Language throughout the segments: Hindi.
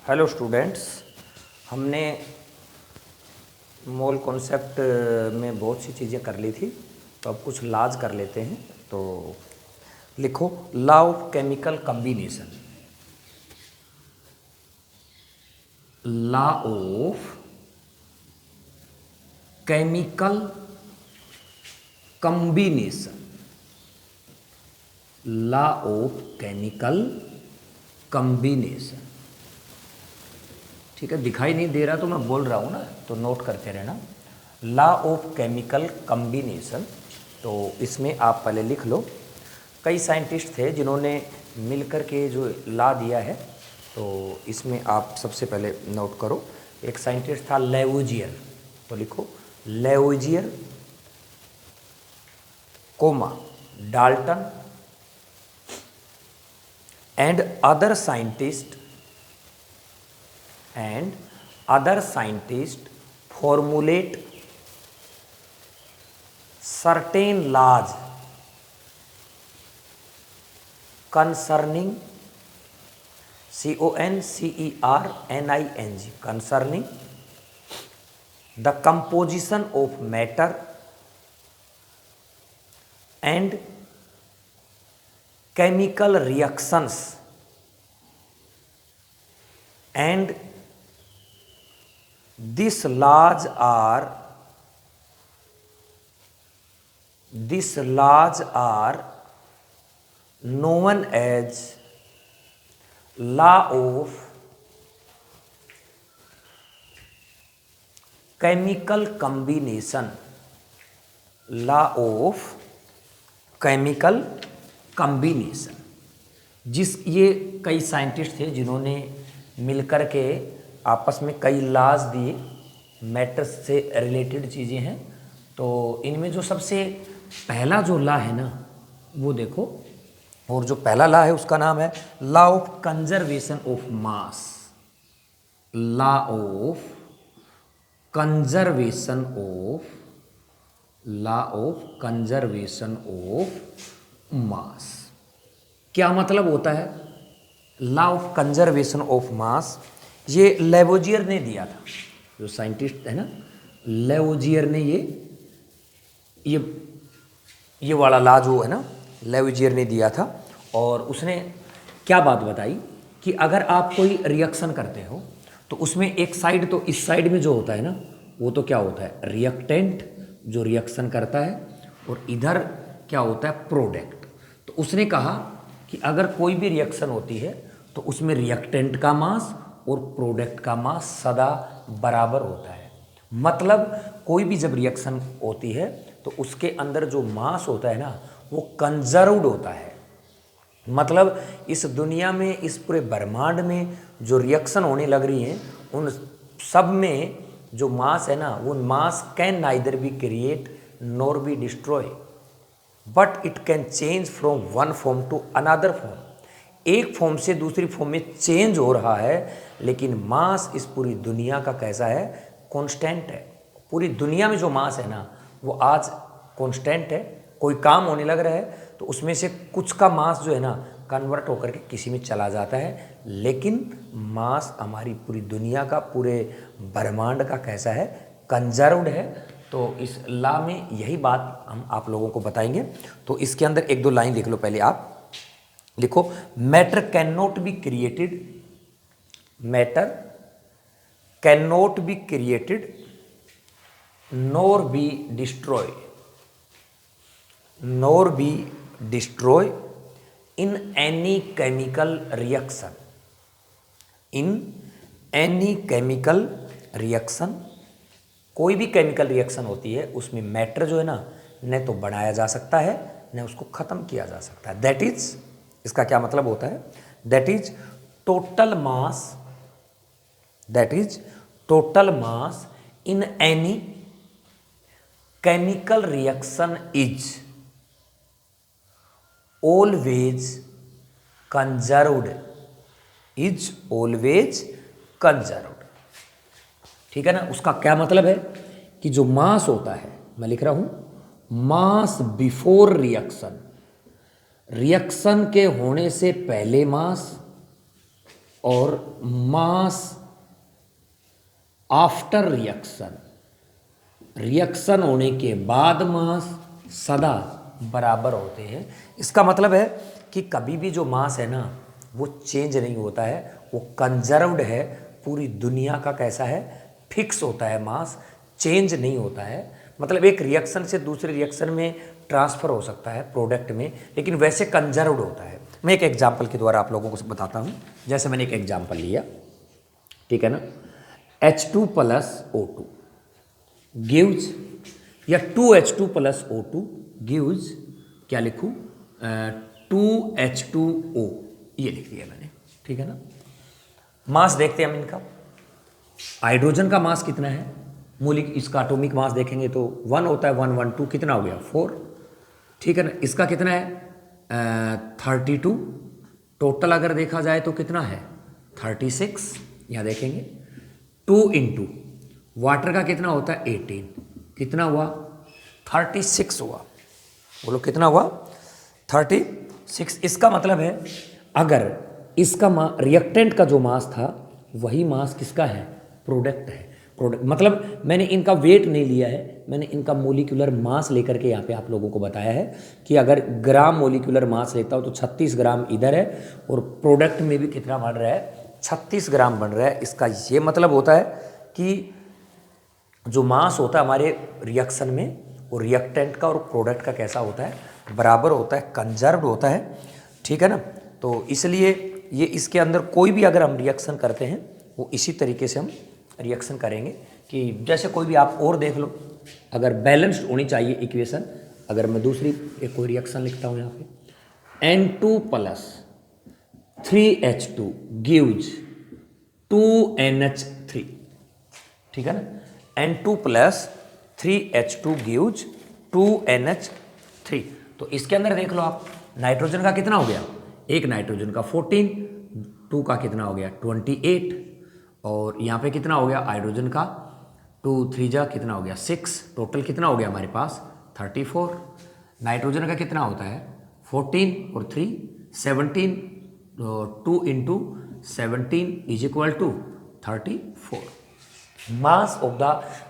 हेलो स्टूडेंट्स, हमने मोल कॉन्सेप्ट में बहुत सी चीज़ें कर ली थी, तो अब कुछ लॉज कर लेते हैं। तो लिखो law of chemical combination. Law of chemical combination. Law of chemical combination. ठीक है, दिखाई नहीं दे रहा तो मैं बोल रहा हूँ ना, तो नोट करते रहना। लॉ ऑफ केमिकल कॉम्बिनेशन, तो इसमें आप पहले लिख लो। कई साइंटिस्ट थे जिन्होंने मिलकर के जो लॉ दिया है, तो इसमें आप सबसे पहले नोट करो। एक साइंटिस्ट था लेवोजियर, तो लिखो Lavoisier comma Dalton and other scientist formulate certain laws concerning concerning the composition of matter and chemical reactions and these laws are known as law of chemical combination. Law of chemical combination, ये कई साइंटिस्ट थे जिन्होंने मिलकर के आपस में कई लॉज दिए, मैटर्स से रिलेटेड चीज़ें हैं। तो इनमें जो सबसे पहला जो लॉ है ना, वो देखो, और जो पहला लॉ है उसका नाम है law of conservation of mass. Law of conservation of mass. क्या मतलब होता है law of conservation of mass? ये लेवोजियर ने दिया था, जो साइंटिस्ट है ना, लेवोजियर ने ये वाला लॉ जो है ना, लेवोजियर ने दिया था। और उसने क्या बात बताई कि अगर आप कोई रिएक्शन करते हो तो उसमें एक साइड, तो इस साइड में जो होता है ना, वो तो क्या होता है, रिएक्टेंट जो रिएक्शन करता है, और इधर क्या होता है, प्रोडक्ट। तो उसने कहा कि अगर कोई भी रिएक्शन होती है तो उसमें रिएक्टेंट का मास और प्रोडक्ट का मास सदा बराबर होता है। मतलब कोई भी जब रिएक्शन होती है तो उसके अंदर जो मास होता है ना, वो कंजर्व्ड होता है। मतलब इस दुनिया में, इस पूरे ब्रह्मांड में जो रिएक्शन होने लग रही हैं, उन सब में जो मास है ना, वो mass can neither be create nor be destroy, but it can change from one form to another form. एक फॉर्म से दूसरी फॉर्म में चेंज हो रहा है, लेकिन मास इस पूरी दुनिया का कैसा है, कांस्टेंट है। पूरी दुनिया में जो मास है ना, वो आज कांस्टेंट है। कोई काम होने लग रहा है तो उसमें से कुछ का मास जो है ना, कन्वर्ट होकर के किसी में चला जाता है, लेकिन मास हमारी पूरी दुनिया का, पूरे ब्रह्मांड का कैसा है, कंजर्व्ड है। तो इस लॉ में यही बात हम आप लोगों को बताएंगे। तो इसके अंदर एक दो लाइन लिख लो। पहले आप लिखो, matter can not be created, matter can not be created nor be destroy, nor be destroy in any chemical reaction, in any chemical reaction. कोई भी केमिकल रिएक्शन होती है उसमें मैटर जो है ना, न तो बढ़ाया जा सकता है न उसको ख़त्म किया जा सकता है। दैट इज, इसका क्या मतलब होता है, that is total mass, that is total mass in any chemical reaction is always conserved, is always conserved. ठीक है ना? उसका क्या मतलब है कि जो मास होता है, मैं लिख रहा हूं, मास बिफोर रिएक्शन, रिएक्शन के होने से पहले मास और मास आफ्टर रिएक्शन, रिएक्शन होने के बाद मास सदा बराबर होते हैं। इसका मतलब है कि कभी भी जो मास है ना वो चेंज नहीं होता है, वो कंजर्व्ड है। पूरी दुनिया का कैसा है, फिक्स होता है मास, चेंज नहीं होता है। मतलब एक रिएक्शन से दूसरे रिएक्शन में ट्रांसफ़र हो सकता है प्रोडक्ट में, लेकिन वैसे कंजर्व्ड होता है। मैं एक एग्जांपल के द्वारा आप लोगों को बताता हूँ। जैसे मैंने एक एग्जांपल लिया, ठीक है ना, H2 प्लस O2 गिव्स, या 2H2 प्लस O2 गिव्स, क्या लिखूँ, 2H2O, ये लिख दिया मैंने, ठीक है ना। मास देखते हैं हम इनका। हाइड्रोजन का मास कितना है, मौलिक, इसका एटॉमिक मास देखेंगे तो 1 होता है, 1 1 2 कितना हो गया 4, ठीक है ना। इसका कितना है 32, टोटल अगर देखा जाए तो कितना है 36, यहाँ देखेंगे। 2 इंटू वाटर का कितना होता है 18, कितना हुआ 36 हुआ, बोलो कितना हुआ 36। इसका मतलब है अगर इसका रिएक्टेंट का जो मास था वही मास किसका है, प्रोडक्ट है। प्रोडक्ट मतलब मैंने इनका वेट नहीं लिया है, मैंने इनका मोलिकुलर मास लेकर के यहाँ पे आप लोगों को बताया है कि अगर ग्राम मोलिकुलर मास लेता हूँ तो 36 ग्राम इधर है और प्रोडक्ट में भी कितना बन रहा है 36 ग्राम बन रहा है। इसका ये मतलब होता है कि जो मास होता है हमारे रिएक्शन में वो रिएक्टेंट का और प्रोडक्ट का कैसा होता है, बराबर होता है, कंजर्व्ड होता है, ठीक है ना। तो इसलिए ये इसके अंदर कोई भी अगर हम रिएक्शन करते हैं वो इसी तरीके से हम रिएक्शन करेंगे कि जैसे कोई भी आप और देख लो, अगर बैलेंस्ड होनी चाहिए इक्वेशन। अगर मैं दूसरी एक कोई रिएक्शन लिखता हूँ यहाँ पे, N2 plus 3H2 gives 2NH3, ठीक है ना। N2 plus 3H2 gives 2NH3। तो इसके अंदर देख लो आप, नाइट्रोजन का कितना हो गया, एक नाइट्रोजन का 14, 2 का कितना हो गया 28, और यहाँ पे कितना हो गया हाइड्रोजन का 2 3 जा कितना हो गया 6, टोटल कितना हो गया हमारे पास 34। नाइट्रोजन का कितना होता है 14 और 3 17, 2 into 17 is equal to 34। Mass of the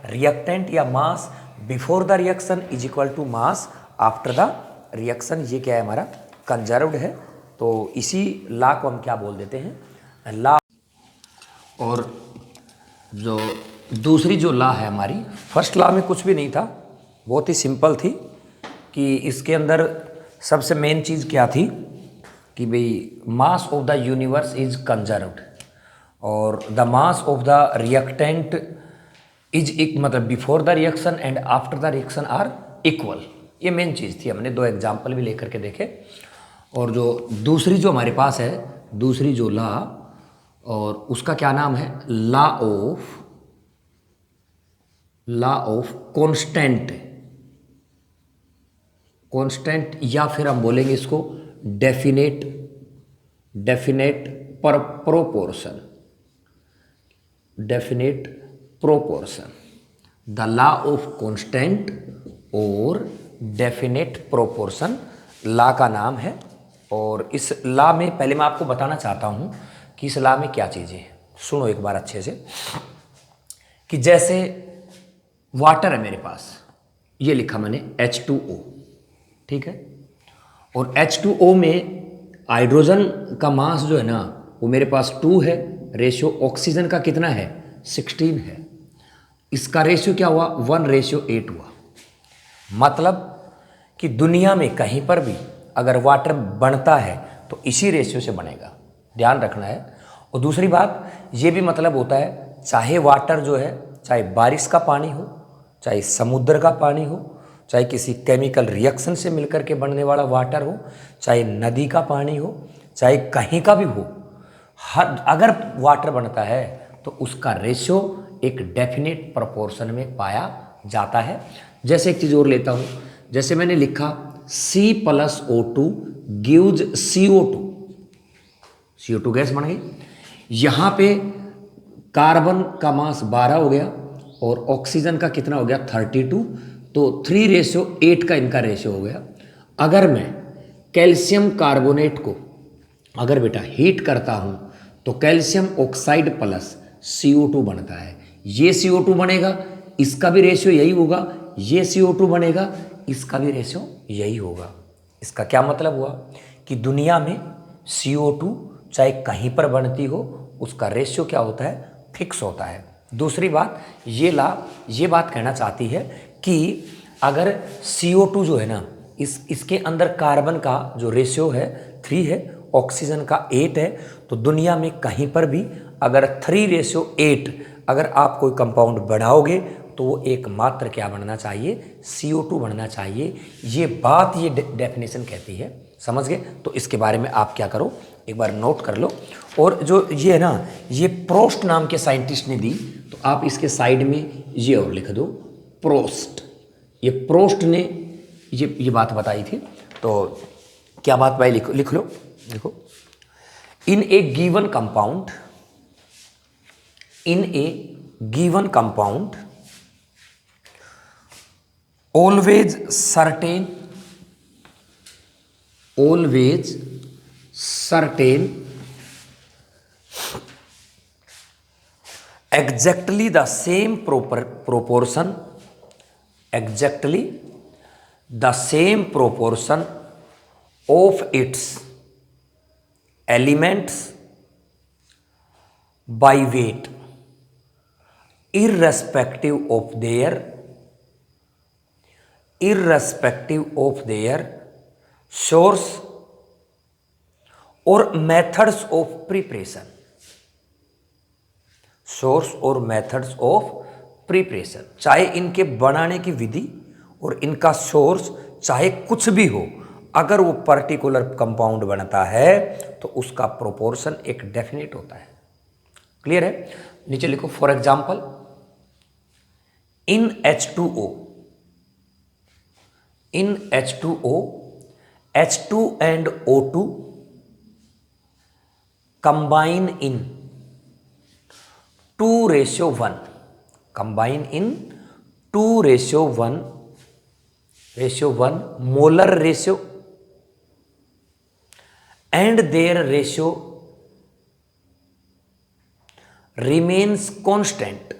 reactant या mass before the reaction is equal to mass after the reaction. ये क्या है हमारा कंजर्व्ड है। तो इसी लॉ को हम क्या बोल देते हैं, लॉ। और जो दूसरी जो लॉ है हमारी, फर्स्ट लॉ में कुछ भी नहीं था, बहुत ही सिंपल थी कि इसके अंदर सबसे मेन चीज़ क्या थी कि भाई mass of the universe is conserved और the mass of the reactant is मतलब before the reaction and after the reaction are equal. ये मेन चीज़ थी। हमने 2 एग्जाम्पल भी लेकर के देखे। और जो दूसरी जो हमारे पास है, दूसरी जो लॉ, और उसका क्या नाम है, लॉ ऑफ कांस्टेंट, या फिर हम बोलेंगे इसको definite proportion, the law of constant और डेफिनेट प्रोपोर्शन लॉ का नाम है। और इस लॉ में पहले मैं आपको बताना चाहता हूँ कि इस लॉ में क्या चीज़ें हैं। सुनो एक बार अच्छे से, कि जैसे वाटर है मेरे पास, ये लिखा मैंने H2O, ठीक है, और H2O में हाइड्रोजन का मास जो है ना वो मेरे पास 2 है, रेशियो ऑक्सीजन का कितना है 16 है। इसका रेशियो क्या हुआ 1:8 हुआ। मतलब कि दुनिया में कहीं पर भी अगर वाटर बनता है तो इसी रेशियो से बनेगा, ध्यान रखना है। और दूसरी बात ये भी मतलब होता है, चाहे वाटर जो है, चाहे बारिश का पानी हो, चाहे समुद्र का पानी हो, चाहे किसी केमिकल रिएक्शन से मिलकर के बनने वाला वाटर हो, चाहे नदी का पानी हो, चाहे कहीं का भी हो, हर अगर वाटर बनता है तो उसका रेशियो एक डेफिनेट प्रोपोर्शन में पाया जाता है। जैसे एक चीज़ और लेता हूँ, जैसे मैंने लिखा C+O2 गिव्स CO2 गैस बन गई। यहाँ पे कार्बन का मास 12 हो गया और ऑक्सीजन का कितना हो गया 32, तो 3:8 का इनका रेशियो हो गया। अगर मैं कैल्शियम कार्बोनेट को अगर बेटा हीट करता हूँ तो कैल्शियम ऑक्साइड प्लस CO2 बनता है। ये CO2 बनेगा, इसका भी रेशियो यही होगा, ये CO2 बनेगा, इसका भी रेशियो यही होगा। इसका क्या मतलब हुआ कि दुनिया में CO2 चाहे कहीं पर बनती हो, उसका रेशियो क्या होता है, फिक्स होता है। दूसरी बात, ये बात कहना चाहती है कि अगर CO2 जो है ना, इसके अंदर कार्बन का जो रेशियो है 3 है, ऑक्सीजन का 8 है, तो दुनिया में कहीं पर भी अगर 3:8 अगर आप कोई कंपाउंड बनाओगे तो वो एकमात्र क्या बनना चाहिए, CO2 बनना चाहिए। ये बात ये डेफिनेशन कहती है, समझ गए। तो इसके बारे में आप क्या करो, एक बार नोट कर लो। और जो ये है ना, ये प्रोस्ट नाम के साइंटिस्ट ने दी, तो आप इसके साइड में ये और लिख दो, प्रोस्ट। ये प्रोस्ट ने ये बात बताई थी। तो क्या बात भाई, लिख लो, देखो, in a given compound, in a given compound always certain exactly the same proportion of its elements by weight irrespective of their source or methods of preparation, चाहे इनके बनाने की विधि और इनका सोर्स चाहे कुछ भी हो, अगर वो पर्टिकुलर कंपाउंड बनता है तो उसका प्रोपोर्शन एक डेफिनेट होता है। क्लियर है? नीचे लिखो, for example in H2O, H2 and O2 combine in 2:1, molar ratio, and their ratio remains constant,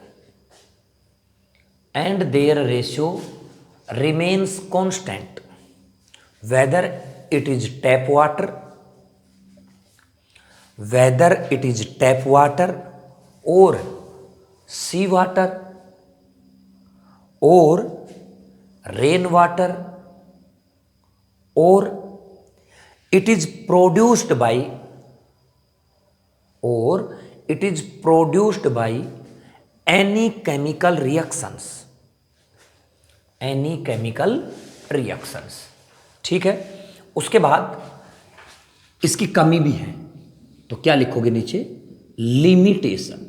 whether it is tap water or sea water or rain water, or it is produced by any chemical reactions। ठीक है? उसके बाद इसकी कमी भी है, तो क्या लिखोगे नीचे, लिमिटेशन।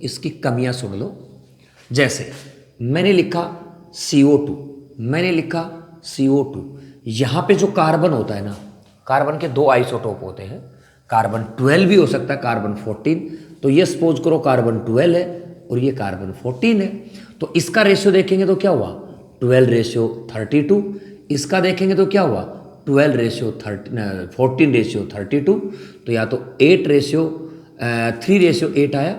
इसकी कमियां सुन लो। जैसे मैंने लिखा CO2, यहां पे जो कार्बन होता है ना, कार्बन के 2 आइसोटोप होते हैं, कार्बन 12 भी हो सकता है, कार्बन 14। तो ये सपोज करो कार्बन 12 है और ये कार्बन 14 है, तो इसका रेशियो देखेंगे तो क्या हुआ, 12:32। इसका देखेंगे तो क्या हुआ, 14:32। तो या तो 3:8 आया,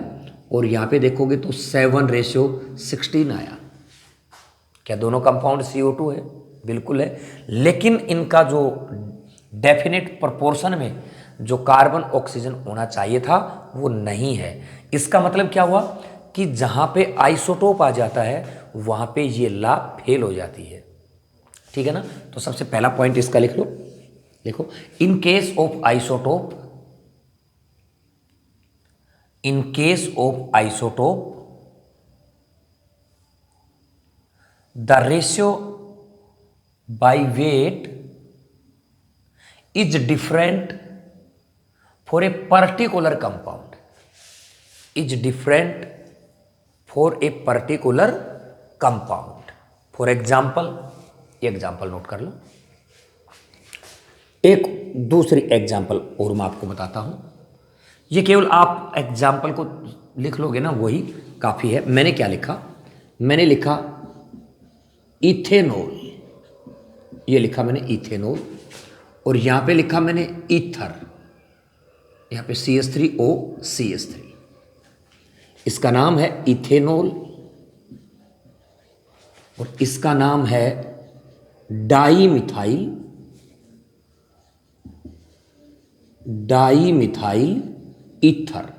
और यहाँ पे देखोगे तो 7:16 आया। क्या दोनों कंपाउंड CO2 है? बिल्कुल है, लेकिन इनका जो डेफिनेट प्रोपोर्शन में जो कार्बन ऑक्सीजन होना चाहिए था वो नहीं है। इसका मतलब क्या हुआ कि जहाँ पे आइसोटोप आ जाता है वहाँ पे ये लॉ फेल हो जाती है। ठीक है ना? तो सबसे पहला पॉइंट इसका लिख लो, देखो, in case of isotope the ratio by weight is different for a particular compound, for example, example note कर लो। एक दूसरी एग्जाम्पल और मैं आपको बताता हूं, ये केवल आप एग्जाम्पल को लिख लोगे ना, वही काफ़ी है। मैंने क्या लिखा, मैंने लिखा इथेनॉल, ये लिखा मैंने इथेनॉल, और यहाँ पे लिखा मैंने ईथर, यहाँ पे CH3O CH3, इसका नाम है इथेनॉल और इसका नाम है डाईमिथाइल ईथर।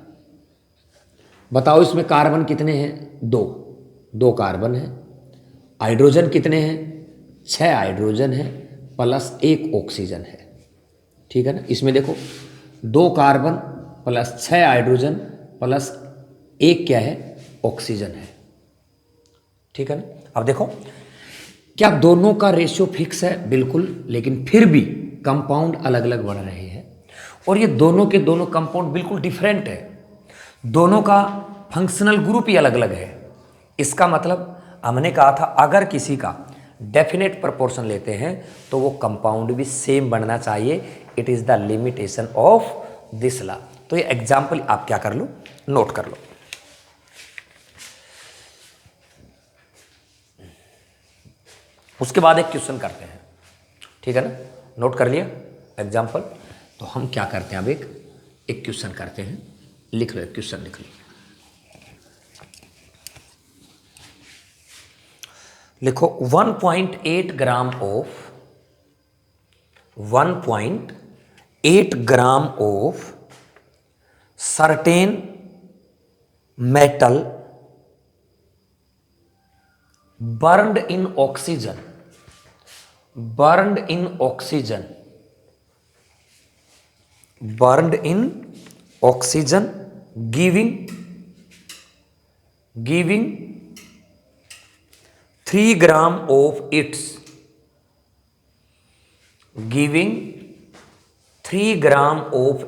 बताओ इसमें कार्बन कितने हैं? दो कार्बन है। हाइड्रोजन कितने हैं? 6 हाइड्रोजन है प्लस 1 ऑक्सीजन है। ठीक है ना, इसमें देखो 2 कार्बन प्लस 6 हाइड्रोजन प्लस 1 क्या है? ऑक्सीजन है। ठीक है ना। अब देखो क्या दोनों का रेशियो फिक्स है? बिल्कुल, लेकिन फिर भी कंपाउंड अलग अलग बन रहे हैं और ये दोनों के दोनों कंपाउंड बिल्कुल डिफरेंट है। दोनों का फंक्शनल ग्रुप ही अलग अलग है। इसका मतलब हमने कहा था अगर किसी का डेफिनेट प्रोपोर्शन लेते हैं तो वो कंपाउंड भी सेम बनना चाहिए। It is the limitation of this law. तो ये एग्जाम्पल आप क्या कर लो, नोट कर लो। उसके बाद एक क्वेश्चन करते हैं। ठीक है ना, नोट कर लिया एग्जाम्पल। तो हम क्या करते हैं, अब एक क्वेश्चन करते हैं। लिख लो, एक क्वेश्चन लिख लो। लिखो 1.8 gram of certain metal burned in oxygen giving 3 gram of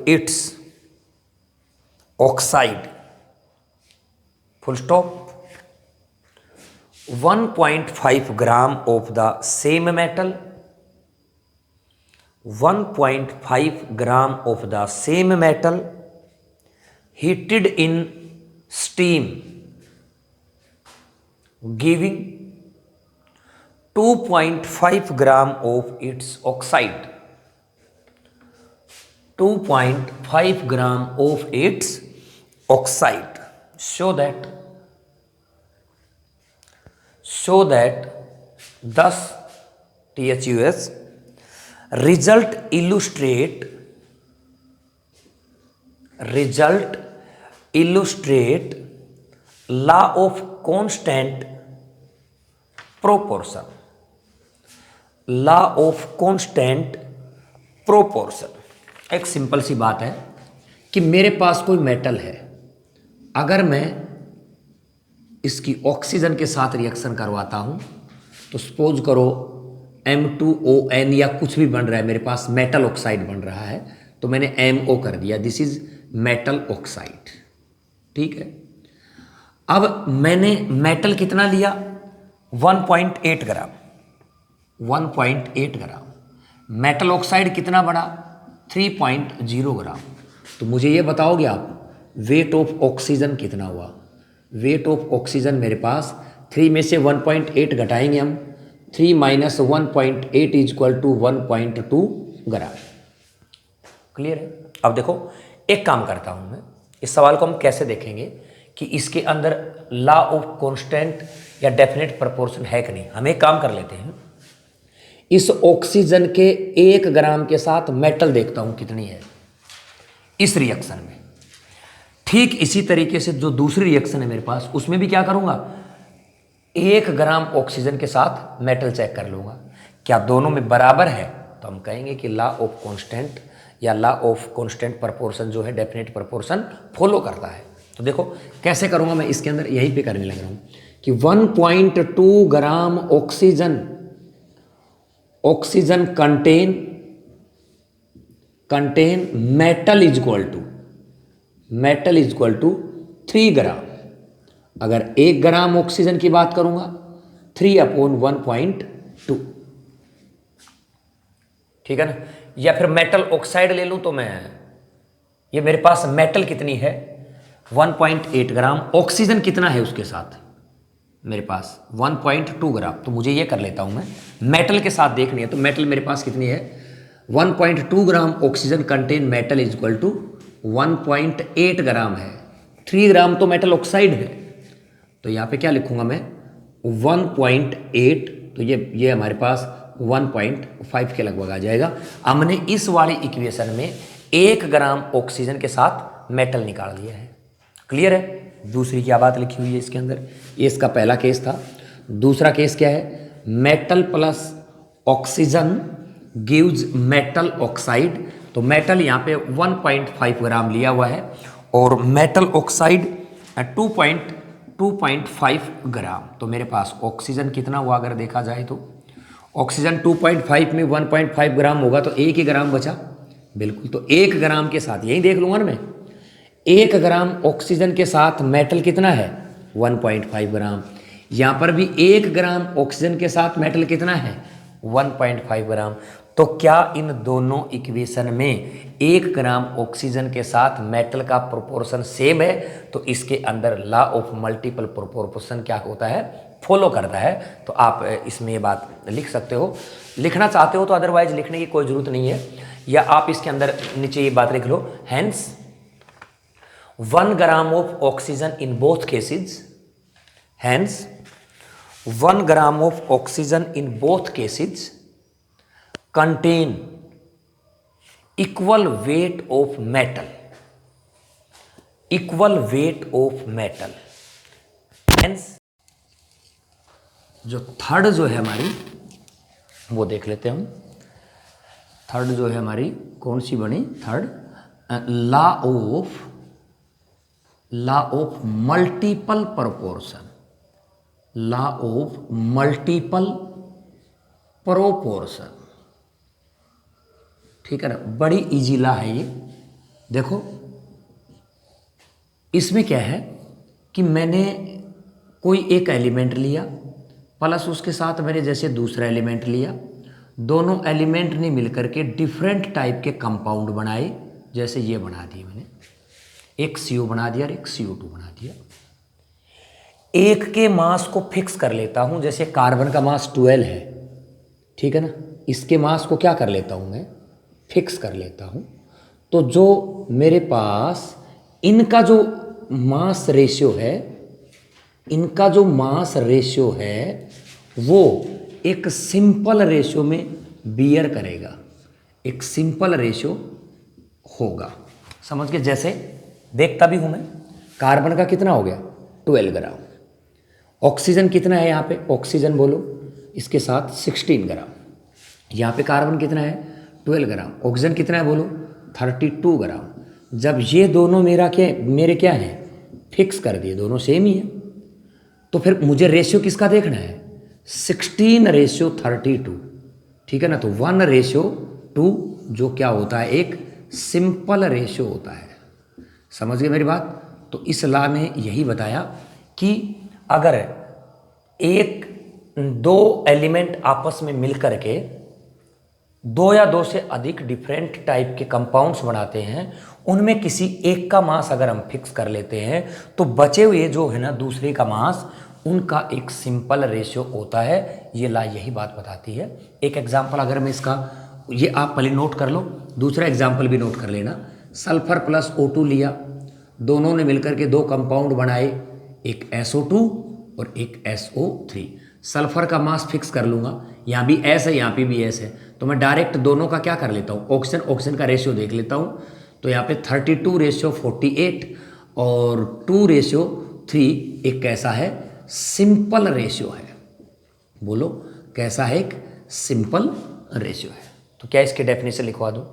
its oxide, full stop. 1.5 gram of the same metal, 1.5 gram of the same metal heated in steam giving 2.5 gram of its oxide, 2.5 gram of its oxide. Show that thus THUS result illustrate law of constant proportion. एक सिंपल सी बात है कि मेरे पास कोई मेटल है, अगर मैं इसकी ऑक्सीजन के साथ रिएक्शन करवाता हूं तो सपोज करो M2ON या कुछ भी बन रहा है, मेरे पास मेटल ऑक्साइड बन रहा है तो मैंने MO कर दिया, दिस इज मेटल ऑक्साइड। ठीक है, अब मैंने मेटल कितना लिया? 1.8 ग्राम। 1.8 ग्राम। मेटल ऑक्साइड कितना बड़ा? 3.0 ग्राम। तो मुझे ये बताओगे आप वेट ऑफ ऑक्सीजन कितना हुआ? वेट ऑफ ऑक्सीजन मेरे पास 3 में से 1.8 घटाएंगे हम, 3 minus 1.8 is equal to 1.2 gram. Clear है? अब देखो एक काम करता हूं मैं, इस सवाल को हम कैसे देखेंगे कि इसके अंदर लॉ ऑफ कांस्टेंट या डेफिनेट प्रोपोर्शन है कि नहीं। हम एक काम कर लेते हैं, इस ऑक्सीजन के 1 ग्राम के साथ मेटल देखता हूं कितनी है इस रिएक्शन में। ठीक इसी तरीके से जो दूसरी रिएक्शन है मेरे पास, उसमें भी क्या करूंगा, 1 ग्राम ऑक्सीजन के साथ मेटल चेक कर लूंगा, क्या दोनों में बराबर है, तो हम कहेंगे कि लॉ ऑफ कांस्टेंट या लॉ ऑफ कांस्टेंट प्रोपोर्शन जो है डेफिनेट प्रोपोर्शन फॉलो करता है। तो देखो कैसे करूंगा मैं, इसके अंदर यहीं पे करने लग रहा हूं कि 1.2 gram oxygen contain metal is equal to 3 gram. अगर 1 ग्राम ऑक्सीजन की बात करूंगा 3/1.2। ठीक है ना, या फिर मेटल ऑक्साइड ले लूं तो मैं, ये मेरे पास मेटल कितनी है 1.8 ग्राम, ऑक्सीजन कितना है उसके साथ मेरे पास 1.2 ग्राम। तो मुझे ये कर लेता हूं मैं, मेटल के साथ देखनी है तो मेटल मेरे पास कितनी है 1.2 gram oxygen contain metal is equal to 1.8 gram है, 3 ग्राम तो मेटल ऑक्साइड है, तो यहाँ पे क्या लिखूंगा मैं 1.8, तो ये हमारे पास 1.5 के लगभग आ जाएगा। हमने इस वाली इक्वेशन में 1 ग्राम ऑक्सीजन के साथ मेटल निकाल लिया है। क्लियर है? दूसरी क्या बात लिखी हुई है इसके अंदर, ये इसका पहला केस था। दूसरा केस क्या है, metal plus oxygen gives metal oxide. तो मेटल यहाँ पे 1.5 ग्राम लिया हुआ है और मेटल ऑक्साइड 2.5 ग्राम। तो मेरे पास ऑक्सीजन कितना हुआ अगर देखा जाए तो ऑक्सीजन 2.5 में 1.5 ग्राम होगा तो 1 ही ग्राम बचा। बिल्कुल, तो 1 ग्राम के साथ यही देख लूँगा ना मैं, 1 ग्राम ऑक्सीजन के साथ मेटल कितना है 1.5 ग्राम। यहाँ पर भी 1 ग्राम ऑक्सीजन के साथ मेटल कितना है 1.5 ग्राम। तो क्या इन दोनों इक्वेशन में 1 ग्राम ऑक्सीजन के साथ मेटल का प्रोपोर्शन सेम है? तो इसके अंदर लॉ ऑफ मल्टीपल प्रोपोर्शन क्या होता है, फॉलो करता है। तो आप इसमें ये बात लिख सकते हो, लिखना चाहते हो तो, अदरवाइज लिखने की कोई ज़रूरत नहीं है, या आप इसके अंदर नीचे ये बात लिख लो, hence 1 gram of oxygen in both cases, hence 1 gram of oxygen in both cases contain equal weight of metal, equal weight of metal। Hence जो थर्ड जो है हमारी वो देख लेते हैं हम। थर्ड जो है हमारी कौन सी बनी, third law of multiple proportion, law of multiple proportion. ठीक है ना, बड़ी इजी लॉ है ये। देखो इसमें क्या है कि मैंने कोई एक एलिमेंट लिया प्लस उसके साथ मैंने जैसे दूसरा एलिमेंट लिया, दोनों एलिमेंट ने मिलकर के डिफरेंट टाइप के कंपाउंड बनाए। जैसे ये बना दिए मैंने, एक CO बना दिया और एक CO2 बना दिया। एक के मास को फिक्स कर लेता हूं, जैसे कार्बन का मास 12 है, ठीक है ना, इसके मास को क्या कर लेता हूं मैं, फिक्स कर लेता हूं। तो जो मेरे पास इनका जो मास रेशियो है, इनका जो मास रेशियो है वो एक सिंपल रेशियो में बियर करेगा, एक सिंपल रेशियो होगा। समझ के, जैसे देखता भी हूं मैं, कार्बन का कितना हो गया 12 ग्राम, ऑक्सीजन कितना है यहाँ पे, ऑक्सीजन बोलो इसके साथ 16 ग्राम, यहाँ पे कार्बन कितना है 12 ग्राम, ऑक्सीजन कितना है बोलो 32 ग्राम। जब ये दोनों मेरे क्या है फिक्स कर दिए, दोनों सेम ही है, तो फिर मुझे रेशियो किसका देखना है 16:32, ठीक है ना। तो 1:2 जो क्या होता है एक सिंपल रेशियो होता है। समझ गए मेरी बात? तो इस लॉ ने यही बताया कि अगर दो एलिमेंट आपस में मिलकर के 2 या 2 से अधिक डिफरेंट टाइप के कंपाउंड्स बनाते हैं, उनमें किसी एक का मास अगर हम फिक्स कर लेते हैं तो बचे हुए जो है ना दूसरे का मास, उनका एक सिंपल रेशियो होता है। ये लॉ यही बात बताती है। एक एग्जांपल अगर मैं इसका, ये आप पहले नोट कर लो, दूसरा एग्जांपल भी नोट कर लेना। सल्फर प्लस O2 लिया, दोनों ने मिलकर के 2 कंपाउंड बनाए, एक SO2 और एक SO3। सल्फर का मास फिक्स कर लूँगा, यहाँ भी S है यहाँ पे भी S है, तो मैं डायरेक्ट दोनों का क्या कर लेता हूँ, ऑक्सीजन का रेशियो देख लेता हूँ। तो यहाँ पे 32:48 और 2:3 एक कैसा है सिंपल रेशियो है। बोलो कैसा है, एक सिंपल रेशियो है। तो क्या इसकी डेफिनेशन लिखवा दूँ?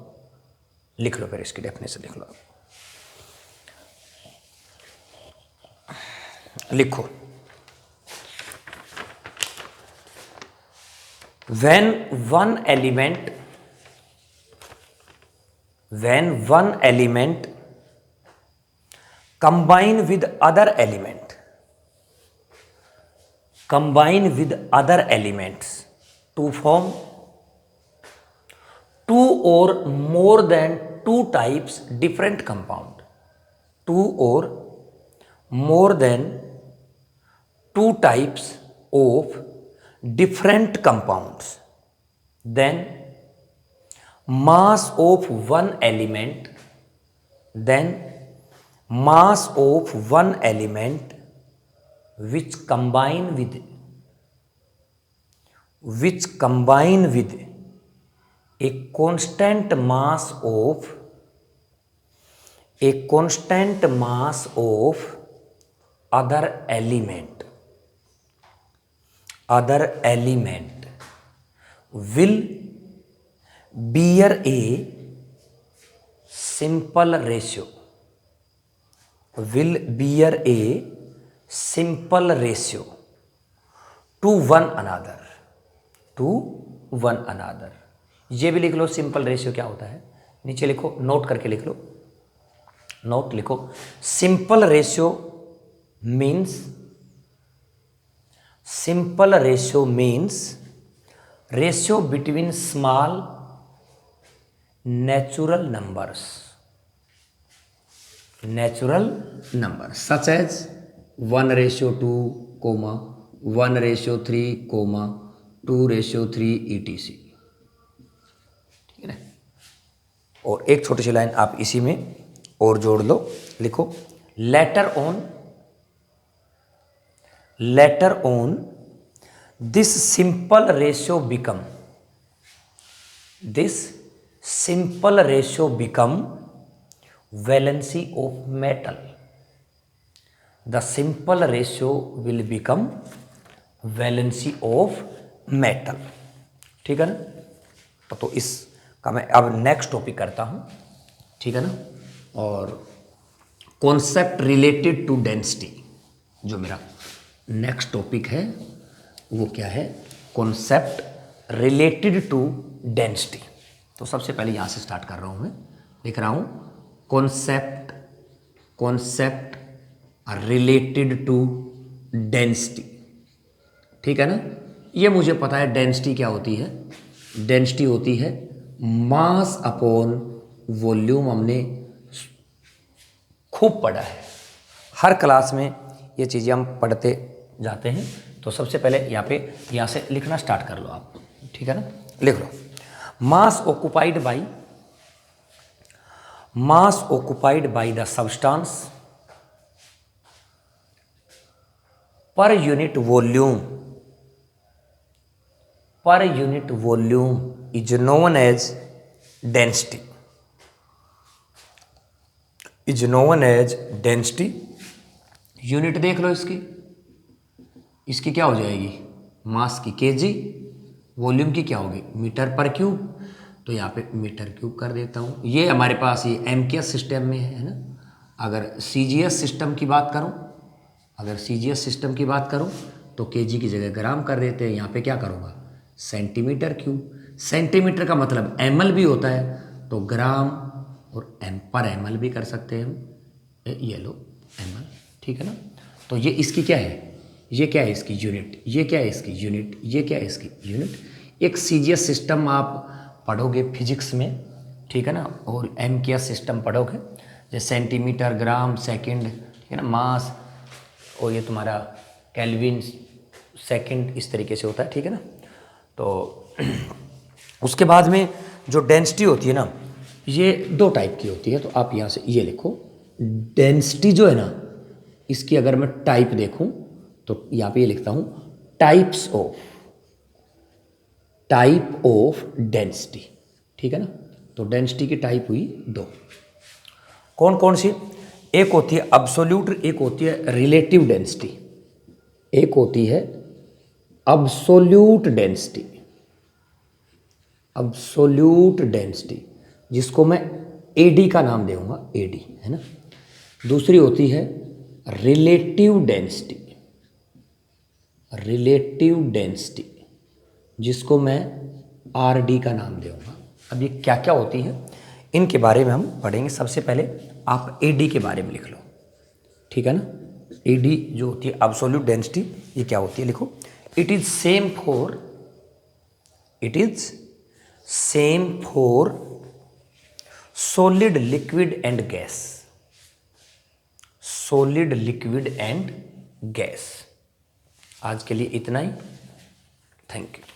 लिख लो, फिर इसकी डेफिनेशन लिख लो, लिखो। when one element combine with other elements to form 2 or more than 2 types different compound, 2 or more than 2 types of different compounds, then mass of one element then mass of one element which combine with a constant mass of other element will bear a simple ratio to one another। ये भी लिख लो सिंपल रेशियो क्या होता है, नीचे लिखो, नोट करके लिख लो, नोट लिखो। Simple ratio means ratio between small natural numbers such as 1:2, 1:3, 2:3 etc। ठीक है ना। और एक छोटी सी लाइन आप इसी में और जोड़ लो, लिखो later on this simple ratio become valency of metal। the simple ratio will become valency of metal। ठीक है ना। तो इसका मैं अब नेक्स्ट टॉपिक करता हूं, ठीक है ना। और कॉन्सेप्ट रिलेटेड टू डेंसिटी, जो मेरा नेक्स्ट टॉपिक है वो क्या है, कॉन्सेप्ट रिलेटेड टू डेंसिटी। तो सबसे पहले यहां से स्टार्ट कर रहा हूं, मैं लिख रहा हूं कॉन्सेप्ट रिलेटेड टू डेंसिटी। ठीक है ना। ये मुझे पता है डेंसिटी क्या होती है, डेंसिटी होती है मास अपॉन वॉल्यूम। हमने खूब पढ़ा है, हर क्लास में ये चीज़ें हम पढ़ते जाते हैं। तो सबसे पहले यहाँ से लिखना स्टार्ट कर लो आप, ठीक है ना। लिख लो mass occupied by the substance per unit volume is known as density. Unit देख लो इसकी क्या हो जाएगी, मास की केजी, वॉल्यूम की क्या होगी मीटर पर क्यूब। तो यहाँ पे मीटर क्यूब कर देता हूँ। ये हमारे पास ये एमकेएस सिस्टम में है ना। अगर सीजीएस सिस्टम की बात करूँ तो केजी की जगह ग्राम कर देते हैं। यहाँ पे क्या करूँगा, सेंटीमीटर क्यूब। सेंटीमीटर का मतलब एमएल भी होता है, तो ग्राम और एम पर एमएल भी कर सकते हैं हम। ये लो एमएल, ठीक है ना। तो ये इसकी क्या है, ये क्या है इसकी यूनिट, ये क्या है इसकी यूनिट, ये क्या है इसकी यूनिट। एक सीजीएस सिस्टम आप पढ़ोगे फिजिक्स में, ठीक है ना। और एमकेएस सिस्टम पढ़ोगे, जैसे सेंटीमीटर, ग्राम, सेकंड, ठीक है ना, मास, और ये तुम्हारा केल्विन, सेकंड, इस तरीके से होता है, ठीक है ना। तो उसके बाद में जो डेंसिटी होती है ना, ये दो टाइप की होती है। तो आप यहाँ से ये लिखो, डेंसिटी जो है ना, इसकी अगर मैं टाइप देखूं तो यहाँ पे ये लिखता हूँ टाइप ऑफ डेंसिटी, ठीक है ना। तो डेंसिटी की टाइप हुई दो, कौन कौन सी, एक होती है अब्सोल्यूट, एक होती है रिलेटिव डेंसिटी। एक होती है अब्सोल्यूट डेंसिटी, जिसको मैं एडी का नाम दूंगा, एडी, है ना। दूसरी होती है रिलेटिव डेंसिटी, जिसको मैं आरडी का नाम दूंगा। अब ये क्या क्या होती है, इनके बारे में हम पढ़ेंगे। सबसे पहले आप एडी के बारे में लिख लो, ठीक है ना। एडी जो होती है एब्सोल्यूट डेंसिटी, ये क्या होती है, लिखो, it is same for solid, liquid and gas. आज के लिए इतना ही, थैंक यू।